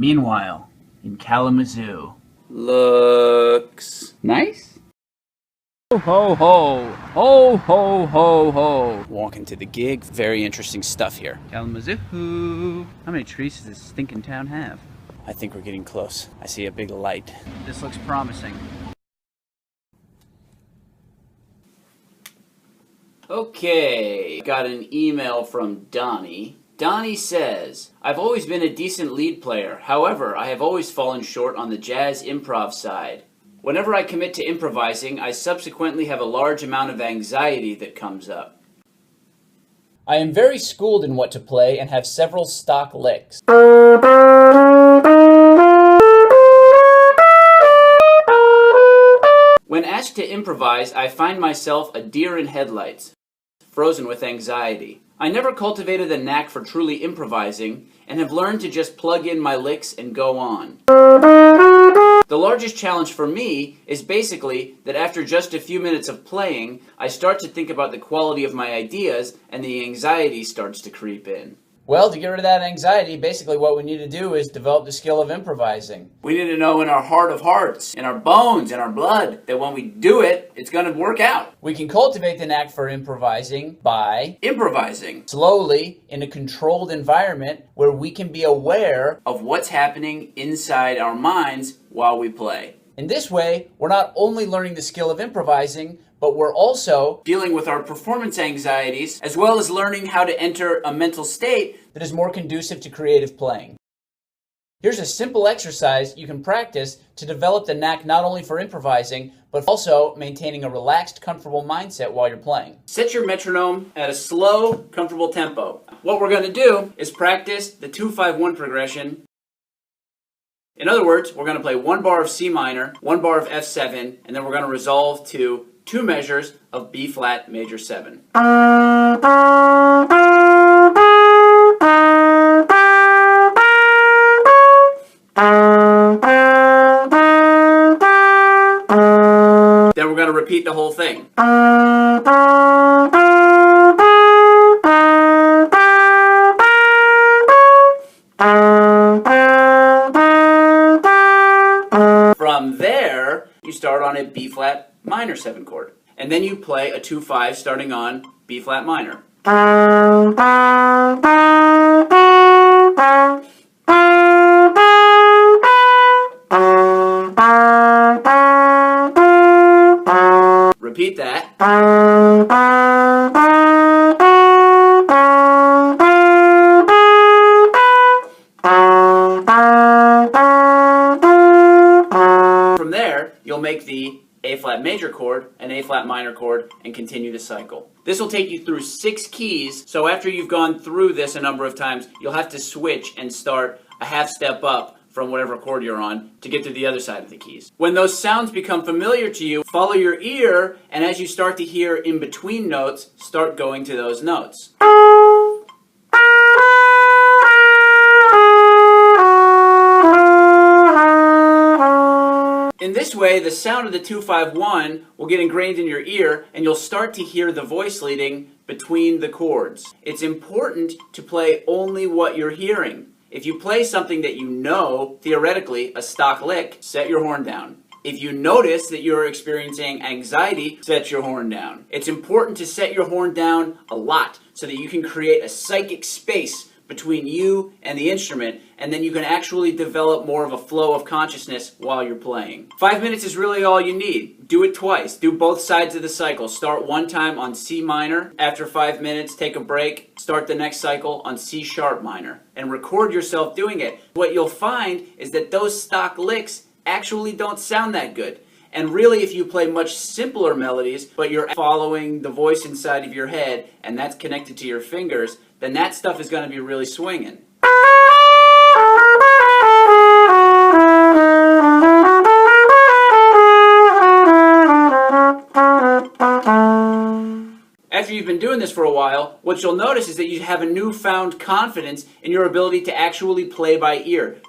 Meanwhile, in Kalamazoo. Looks nice. Ho ho ho, ho ho ho ho. Walking to the gig, very interesting stuff here. Kalamazoo. How many trees does this stinking town have? I think we're getting close. I see a big light. This looks promising. Okay, got an email from Donnie. Donnie says, I've always been a decent lead player. However, I have always fallen short on the jazz improv side. Whenever I commit to improvising, I subsequently have a large amount of anxiety that comes up. I am very schooled in what to play and have several stock licks. When asked to improvise, I find myself a deer in headlights, frozen with anxiety. I never cultivated a knack for truly improvising and have learned to just plug in my licks and go on. The largest challenge for me is basically that after just a few minutes of playing, I start to think about the quality of my ideas and the anxiety starts to creep in. Well, to get rid of that anxiety, basically what we need to do is develop the skill of improvising. We need to know in our heart of hearts, in our bones, in our blood, that when we do it, it's going to work out. We can cultivate the knack for improvising by improvising slowly in a controlled environment where we can be aware of what's happening inside our minds while we play. In this way, we're not only learning the skill of improvising, but we're also dealing with our performance anxieties, as well as learning how to enter a mental state that is more conducive to creative playing. Here's a simple exercise you can practice to develop the knack not only for improvising, but also maintaining a relaxed, comfortable mindset while you're playing. Set your metronome at a slow, comfortable tempo. What we're going to do is practice the 2-5-1 progression. In other words, we're going to play one bar of C minor, one bar of F7, and then we're going to resolve to 2 measures of B flat major 7. Then we're going to repeat the whole thing. From there, you start on a B flat minor 7 chord. And then you play a 2-5 starting on B flat minor. Repeat that. From there, you'll make the A flat major chord, an A flat minor chord, and continue the cycle. This will take you through 6 keys, so after you've gone through this a number of times, you'll have to switch and start a half step up from whatever chord you're on to get to the other side of the keys. When those sounds become familiar to you, follow your ear, and as you start to hear in between notes, start going to those notes. In this way, the sound of the 2-5-1 will get ingrained in your ear, and you'll start to hear the voice leading between the chords. It's important to play only what you're hearing. If you play something that you know, theoretically, a stock lick, set your horn down. If you notice that you're experiencing anxiety, set your horn down. It's important to set your horn down a lot so that you can create a psychic space between you and the instrument, and then you can actually develop more of a flow of consciousness while you're playing. 5 minutes is really all you need. Do it twice. Do both sides of the cycle. Start one time on C minor. After 5 minutes, take a break. Start the next cycle on C sharp minor. And record yourself doing it. What you'll find is that those stock licks actually don't sound that good. And really, if you play much simpler melodies, but you're following the voice inside of your head, and that's connected to your fingers, then that stuff is going to be really swinging. After you've been doing this for a while, what you'll notice is that you have a newfound confidence in your ability to actually play by ear.